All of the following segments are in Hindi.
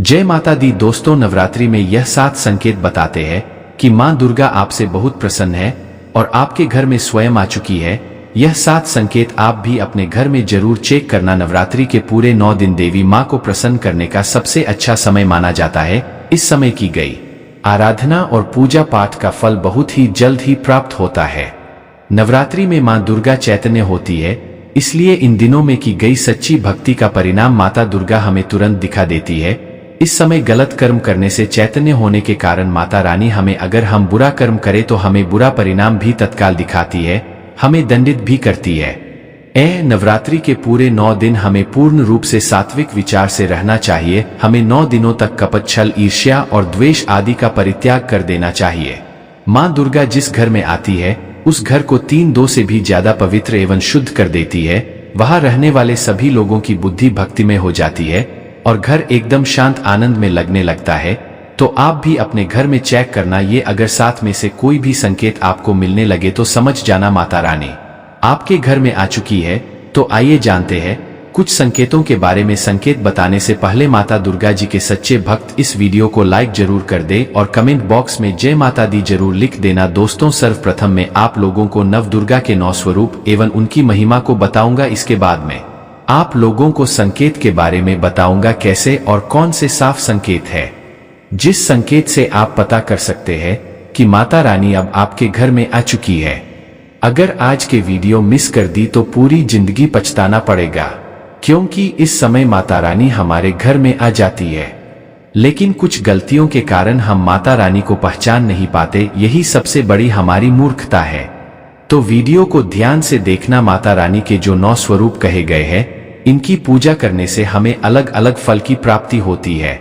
जय माता दी। दोस्तों, नवरात्रि में यह 7 संकेत बताते हैं कि मां दुर्गा आपसे बहुत प्रसन्न है और आपके घर में स्वयं आ चुकी है। यह 7 संकेत आप भी अपने घर में जरूर चेक करना। नवरात्रि के पूरे 9 दिन देवी मां को प्रसन्न करने का सबसे अच्छा समय माना जाता है। इस समय की गई आराधना और पूजा पाठ का फल बहुत ही जल्द ही प्राप्त होता है। नवरात्रि में मां दुर्गा चैतन्य होती है, इसलिए इन दिनों में की गई सच्ची भक्ति का परिणाम माता दुर्गा हमें तुरंत दिखा देती है। इस समय गलत कर्म करने से चैतन्य होने के कारण माता रानी हमें, अगर हम बुरा कर्म करें तो हमें बुरा परिणाम भी तत्काल दिखाती है, हमें दंडित भी करती है। नवरात्रि के पूरे 9 दिन हमें पूर्ण रूप से सात्विक विचार से रहना चाहिए। हमें 9 दिनों तक कपट, छल, ईर्ष्या और द्वेष आदि का परित्याग कर देना चाहिए। मां दुर्गा जिस घर में आती है उस घर को 3-2 से भी ज्यादा पवित्र एवं शुद्ध कर देती है। वहां रहने वाले सभी लोगों की बुद्धि भक्तिमय हो जाती है और घर एकदम शांत आनंद में लगने लगता है। तो आप भी अपने घर में चेक करना। ये अगर 7 में से कोई भी संकेत आपको मिलने लगे तो समझ जाना माता रानी आपके घर में आ चुकी है। तो आइए जानते हैं कुछ संकेतों के बारे में। संकेत बताने से पहले माता दुर्गा जी के सच्चे भक्त इस वीडियो को लाइक जरूर कर दे और कमेंट बॉक्स में जय माता दी जरूर लिख देना। दोस्तों, सर्वप्रथम मैं आप लोगों को नव दुर्गा के 9 स्वरूप एवं उनकी महिमा को बताऊंगा। इसके बाद में आप लोगों को संकेत के बारे में बताऊंगा कैसे और कौन से साफ संकेत है जिस संकेत से आप पता कर सकते हैं कि माता रानी अब आपके घर में आ चुकी है। अगर आज के वीडियो मिस कर दी तो पूरी जिंदगी पछताना पड़ेगा, क्योंकि इस समय माता रानी हमारे घर में आ जाती है, लेकिन कुछ गलतियों के कारण हम माता रानी को पहचान नहीं पाते। यही सबसे बड़ी हमारी मूर्खता है। तो वीडियो को ध्यान से देखना। माता रानी के जो 9 स्वरूप कहे गए हैं, इनकी पूजा करने से हमें अलग अलग फल की प्राप्ति होती है।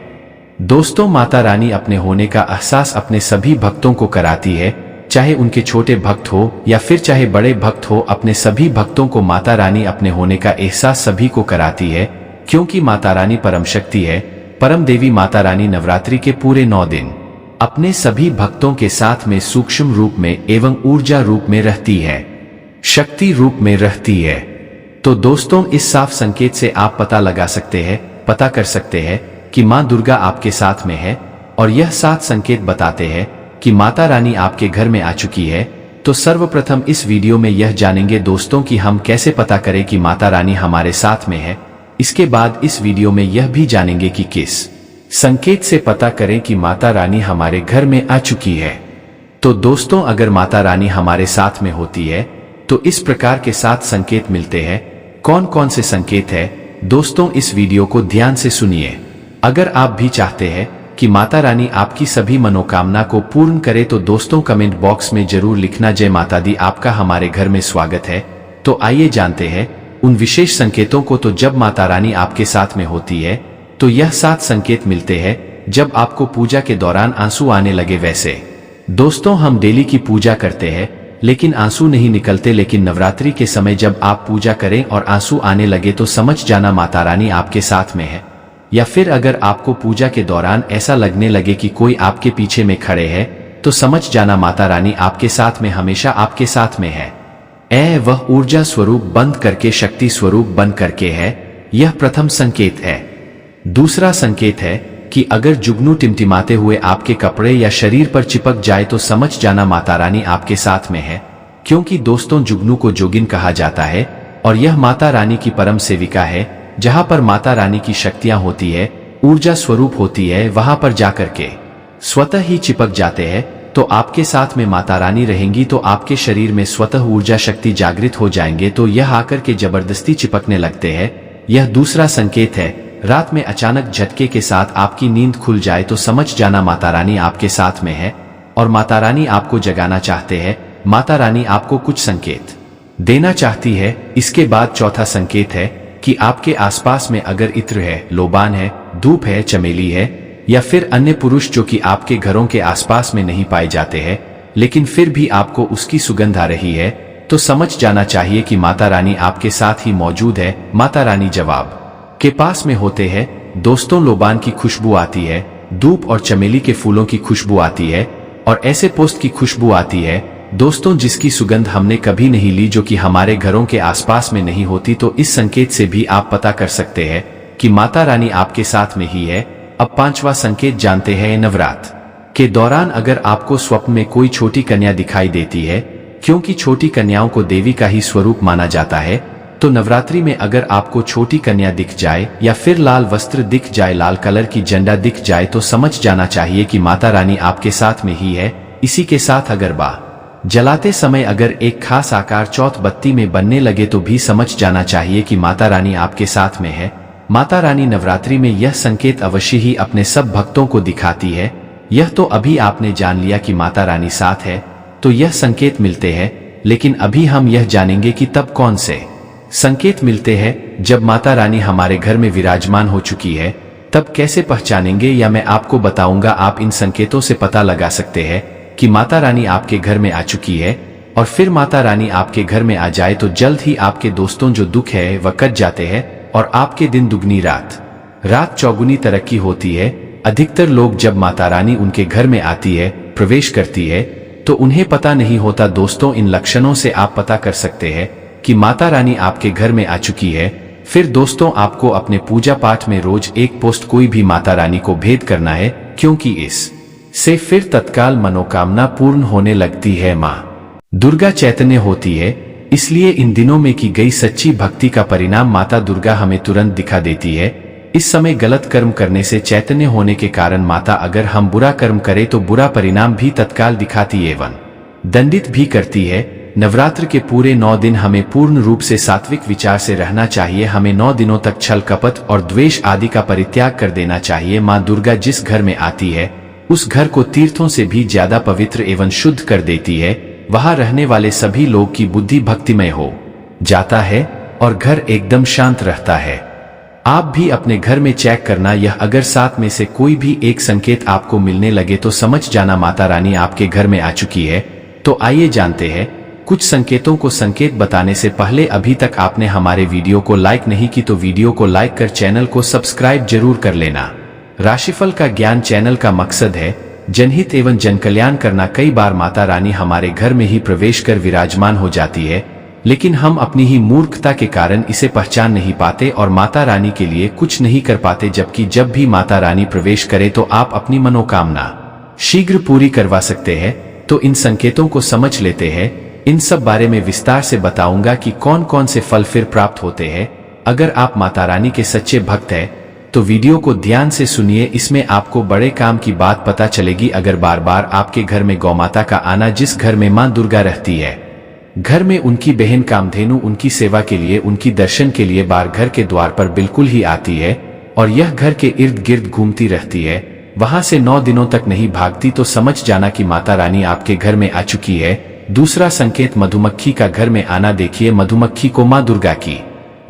दोस्तों, माता रानी अपने होने का एहसास अपने सभी भक्तों को कराती है, चाहे उनके छोटे भक्त हो या फिर चाहे बड़े भक्त हो। अपने सभी भक्तों को माता रानी अपने होने का एहसास सभी को कराती है, क्योंकि माता रानी परम शक्ति है, परम देवी। माता रानी नवरात्रि के पूरे 9 दिन अपने सभी भक्तों के साथ में सूक्ष्म रूप में एवं ऊर्जा रूप में रहती है, शक्ति रूप में रहती है। तो दोस्तों, इस साफ संकेत से आप पता कर सकते हैं कि मां दुर्गा आपके साथ में है। और यह 7 संकेत बताते हैं कि माता रानी आपके घर में आ चुकी है। तो सर्वप्रथम इस वीडियो में यह जानेंगे दोस्तों कि हम कैसे पता करें कि माता रानी हमारे साथ में है। इसके बाद इस वीडियो में यह भी जानेंगे कि किस संकेत से पता करें कि माता रानी हमारे घर में आ चुकी है। तो दोस्तों, अगर माता रानी हमारे साथ में होती है तो इस प्रकार के 7 संकेत मिलते हैं। कौन कौन से संकेत है दोस्तों, इस वीडियो को ध्यान से सुनिए। अगर आप भी चाहते हैं कि माता रानी आपकी सभी मनोकामना को पूर्ण करे तो दोस्तों कमेंट बॉक्स में जरूर लिखना जय माता दी, आपका हमारे घर में स्वागत है। तो आइए जानते हैं उन विशेष संकेतों को। तो जब माता रानी आपके साथ में होती है तो यह 7 संकेत मिलते हैं। जब आपको पूजा के दौरान आंसू आने लगे। वैसे दोस्तों, हम डेली की पूजा करते हैं लेकिन आंसू नहीं निकलते, लेकिन नवरात्रि के समय जब आप पूजा करें और आंसू आने लगे तो समझ जाना माता रानी आपके साथ में है। या फिर अगर आपको पूजा के दौरान ऐसा लगने लगे कि कोई आपके पीछे में खड़े हैं तो समझ जाना माता रानी आपके साथ में, हमेशा आपके साथ में है। वह ऊर्जा स्वरूप बंद करके शक्ति स्वरूप बन करके है। यह प्रथम संकेत है। दूसरा संकेत है कि अगर जुगनू टिमटिमाते हुए आपके कपड़े या शरीर पर चिपक जाए तो समझ जाना माता रानी आपके साथ में है, क्योंकि दोस्तों जुगनू को जोगिन कहा जाता है और यह माता रानी की परम सेविका है। जहां पर माता रानी की शक्तियां होती है, ऊर्जा स्वरूप होती है, वहां पर जाकर के स्वतः ही चिपक जाते हैं। तो आपके साथ में माता रानी रहेंगी तो आपके शरीर में स्वतः ऊर्जा शक्ति जागृत हो जाएंगे, तो यह आकर के जबरदस्ती चिपकने लगते हैं। यह दूसरा संकेत है। रात में अचानक झटके के साथ आपकी नींद खुल जाए तो समझ जाना माता रानी आपके साथ में है और माता रानी आपको जगाना चाहते हैं। माता रानी आपको कुछ संकेत देना चाहती है। इसके बाद चौथा संकेत है कि आपके आसपास में अगर इत्र है, लोबान है, धूप है, चमेली है या फिर अन्य पुरुष जो कि आपके घरों के आसपास में नहीं पाए जाते हैं लेकिन फिर भी आपको उसकी सुगंध आ रही है, तो समझ जाना चाहिए कि माता रानी आपके साथ ही मौजूद है। माता रानी जवाब के पास में होते हैं। दोस्तों, लोबान की खुशबू आती है, धूप और चमेली के फूलों की खुशबू आती है और ऐसे पोस्त की खुशबू आती है दोस्तों जिसकी सुगंध हमने कभी नहीं ली, जो कि हमारे घरों के आसपास में नहीं होती। तो इस संकेत से भी आप पता कर सकते हैं कि माता रानी आपके साथ में ही है। अब पांचवा संकेत जानते हैं। नवरात्र के दौरान अगर आपको स्वप्न में कोई छोटी कन्या दिखाई देती है, क्योंकि छोटी कन्याओं को देवी का ही स्वरूप माना जाता है, तो नवरात्रि में अगर आपको छोटी कन्या दिख जाए या फिर लाल वस्त्र दिख जाए, लाल कलर की झंडा दिख जाए, तो समझ जाना चाहिए कि माता रानी आपके साथ में ही है। इसी के साथ अगरबत्ती जलाते समय अगर एक खास आकार चौथ बत्ती में बनने लगे तो भी समझ जाना चाहिए कि माता रानी आपके साथ में है। माता रानी नवरात्रि में यह संकेत अवश्य ही अपने सब भक्तों को दिखाती है। यह तो अभी आपने जान लिया कि माता रानी साथ है, तो यह संकेत मिलते हैं, लेकिन अभी हम यह जानेंगे कि तब कौन से संकेत मिलते हैं। जब माता रानी हमारे घर में विराजमान हो चुकी है तब कैसे पहचानेंगे, या मैं आपको बताऊंगा। आप इन संकेतों से पता लगा सकते हैं कि माता रानी आपके घर में आ चुकी है। और फिर माता रानी आपके घर में आ जाए तो जल्द ही आपके दोस्तों जो दुख है वह कट जाते हैं और आपके दिन दुगनी रात चौगुनी तरक्की होती है। अधिकतर लोग जब माता रानी उनके घर में आती है, प्रवेश करती है, तो उन्हें पता नहीं होता। दोस्तों, इन लक्षणों से आप पता कर सकते हैं कि माता रानी आपके घर में आ चुकी है। फिर दोस्तों, आपको अपने पूजा पाठ में रोज एक पोस्ट कोई भी माता रानी को भेद करना है, क्योंकि इस से फिर तत्काल मनोकामना पूर्ण होने लगती है। माँ दुर्गा चैतन्य होती है, इसलिए इन दिनों में की गई सच्ची भक्ति का परिणाम माता दुर्गा हमें तुरंत दिखा देती है। इस समय गलत कर्म करने से चैतन्य होने के कारण माता अगर हम बुरा कर्म करें तो बुरा परिणाम भी तत्काल दिखाती एवं दंडित भी करती है। नवरात्र के पूरे 9 दिन हमें पूर्ण रूप से सात्विक विचार से रहना चाहिए। हमें 9 दिनों तक छल कपट और द्वेष आदि का परित्याग कर देना चाहिए। माँ दुर्गा जिस घर में आती है उस घर को तीर्थों से भी ज्यादा पवित्र एवं शुद्ध कर देती है। वहां रहने वाले सभी लोग की बुद्धि भक्तिमय हो जाता है और घर एकदम शांत रहता है। आप भी अपने घर में चेक करना। यह अगर 7 में से कोई भी एक संकेत आपको मिलने लगे तो समझ जाना माता रानी आपके घर में आ चुकी है। तो आइए जानते हैं कुछ संकेतों को। संकेत बताने से पहले अभी तक आपने हमारे वीडियो को लाइक नहीं की तो वीडियो को लाइक कर चैनल को सब्सक्राइब जरूर कर लेना। राशिफल का ज्ञान चैनल का मकसद है जनहित एवं जनकल्याण करना। कई बार माता रानी हमारे घर में ही प्रवेश कर विराजमान हो जाती है, लेकिन हम अपनी ही मूर्खता के कारण इसे पहचान नहीं पाते और माता रानी के लिए कुछ नहीं कर पाते। जबकि जब भी माता रानी प्रवेश करे तो आप अपनी मनोकामना शीघ्र पूरी करवा सकते हैं। तो इन संकेतों को समझ लेते हैं। इन सब बारे में विस्तार से बताऊंगा कि कौन कौन से फल फिर प्राप्त होते हैं। अगर आप माता रानी के सच्चे भक्त हैं तो वीडियो को ध्यान से सुनिए, इसमें आपको बड़े काम की बात पता चलेगी। अगर बार बार आपके घर में गौमाता का आना, जिस घर में मां दुर्गा रहती है, घर में उनकी बहन कामधेनु उनकी सेवा के लिए, उनकी दर्शन के लिए बार घर के द्वार पर बिल्कुल ही आती है और यह घर के इर्द गिर्द घूमती रहती है, वहां से 9 दिनों तक नहीं भागती, तो समझ जाना कि माता रानी आपके घर में आ चुकी है। दूसरा संकेत मधुमक्खी का घर में आना। देखिए, मधुमक्खी को मां दुर्गा की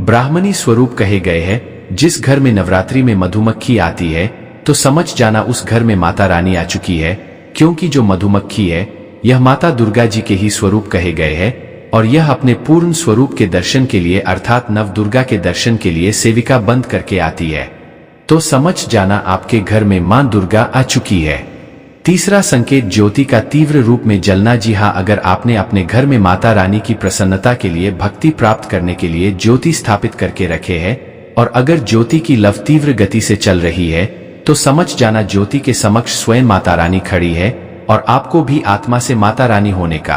ब्राह्मणी स्वरूप कहे गए हैं। जिस घर में नवरात्रि में मधुमक्खी आती है तो समझ जाना उस घर में माता रानी आ चुकी है, क्योंकि जो मधुमक्खी है यह माता दुर्गा जी के ही स्वरूप कहे गए हैं और यह अपने पूर्ण स्वरूप के दर्शन के लिए अर्थात नव दुर्गा के दर्शन के लिए सेविका बंद करके आती है। तो समझ जाना आपके घर में मां दुर्गा आ चुकी है। तीसरा संकेत ज्योति का तीव्र रूप में जलना। जी हाँ, अगर आपने अपने घर में माता रानी की प्रसन्नता के लिए, भक्ति प्राप्त करने के लिए ज्योति स्थापित करके रखे हैं और अगर ज्योति की लव तीव्र गति से चल रही है तो समझ जाना ज्योति के समक्ष स्वयं माता रानी खड़ी है और आपको भी आत्मा से माता रानी होने का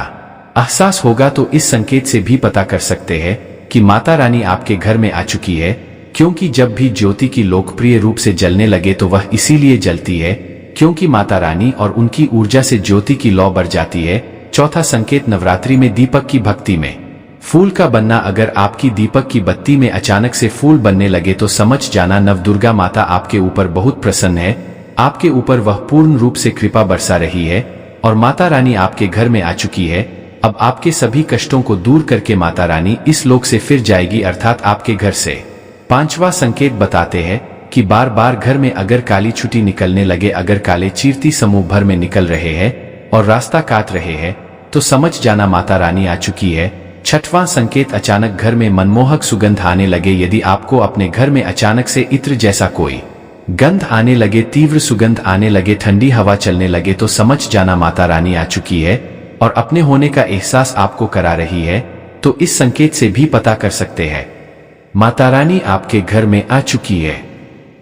एहसास होगा। तो इस संकेत से भी पता कर सकते हैं कि माता रानी आपके घर में आ चुकी है, क्योंकि जब भी ज्योति की लोकप्रिय रूप से जलने लगे तो वह इसीलिए जलती है क्योंकि माता रानी और उनकी ऊर्जा से ज्योति की लौ बढ़ जाती है। चौथा संकेत नवरात्रि में दीपक की भक्ति में फूल का बनना। अगर आपकी दीपक की बत्ती में अचानक से फूल बनने लगे तो समझ जाना नवदुर्गा माता आपके ऊपर बहुत प्रसन्न है, आपके ऊपर वह पूर्ण रूप से कृपा बरसा रही है और माता रानी आपके घर में आ चुकी है। अब आपके सभी कष्टों को दूर करके माता रानी इस लोक से फिर जाएगी, अर्थात आपके घर से। पांचवा संकेत बताते हैं कि बार बार घर में अगर काली छुटी निकलने लगे, अगर काले चीरती समूह भर में निकल रहे हैं और रास्ता काट रहे हैं तो समझ जाना माता रानी आ चुकी है। छठवां संकेत अचानक घर में मनमोहक सुगंध आने लगे। यदि आपको अपने घर में अचानक से इत्र जैसा कोई गंध आने लगे, तीव्र सुगंध आने लगे, ठंडी हवा चलने लगे तो समझ जाना माता रानी आ चुकी है और अपने होने का एहसास आपको करा रही है। तो इस संकेत से भी पता कर सकते हैं माता रानी आपके घर में आ चुकी है।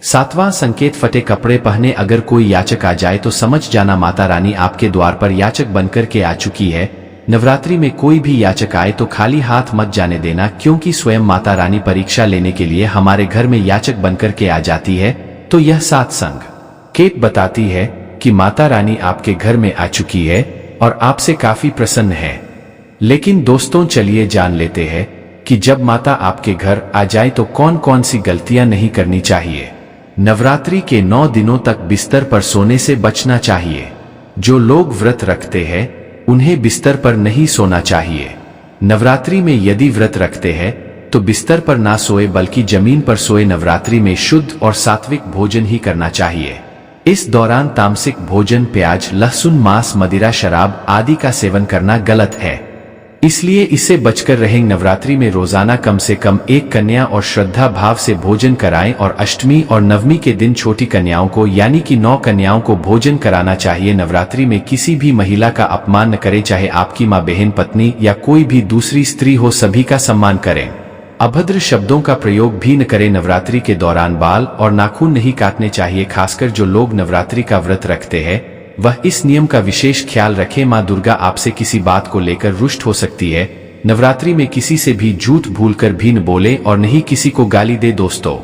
सातवां संकेत, फटे कपड़े पहने अगर कोई याचक आ जाए तो समझ जाना माता रानी आपके द्वार पर याचक बनकर के आ चुकी है। नवरात्रि में कोई भी याचक आए तो खाली हाथ मत जाने देना, क्योंकि स्वयं माता रानी परीक्षा लेने के लिए हमारे घर में याचक बनकर के आ जाती है। तो यह 7 संकेत बताती है कि माता रानी आपके घर में आ चुकी है और आपसे काफी प्रसन्न है। लेकिन दोस्तों, चलिए जान लेते हैं कि जब माता आपके घर आ जाए तो कौन कौन सी गलतियां नहीं करनी चाहिए। नवरात्रि के 9 दिनों तक बिस्तर पर सोने से बचना चाहिए। जो लोग व्रत रखते हैं उन्हें बिस्तर पर नहीं सोना चाहिए। नवरात्रि में यदि व्रत रखते हैं तो बिस्तर पर ना सोए बल्कि जमीन पर सोए। नवरात्रि में शुद्ध और सात्विक भोजन ही करना चाहिए। इस दौरान तामसिक भोजन, प्याज, लहसुन, मांस, मदिरा, शराब आदि का सेवन करना गलत है, इसलिए इससे बचकर रहें। नवरात्रि में रोजाना कम से कम 1 कन्या और श्रद्धा भाव से भोजन कराएं और अष्टमी और नवमी के दिन छोटी कन्याओं को यानी कि 9 कन्याओं को भोजन कराना चाहिए। नवरात्रि में किसी भी महिला का अपमान न करें, चाहे आपकी माँ, बहन, पत्नी या कोई भी दूसरी स्त्री हो, सभी का सम्मान करें। अभद्र शब्दों का प्रयोग भी न करें। नवरात्रि के दौरान बाल और नाखून नहीं काटने चाहिए। खासकर जो लोग नवरात्रि का व्रत रखते हैं वह इस नियम का विशेष ख्याल रखें। माँ दुर्गा आपसे किसी बात को लेकर रुष्ट हो सकती है। नवरात्रि में किसी से भी झूठ भूलकर भी न बोले और नहीं किसी को गाली दे। दोस्तों,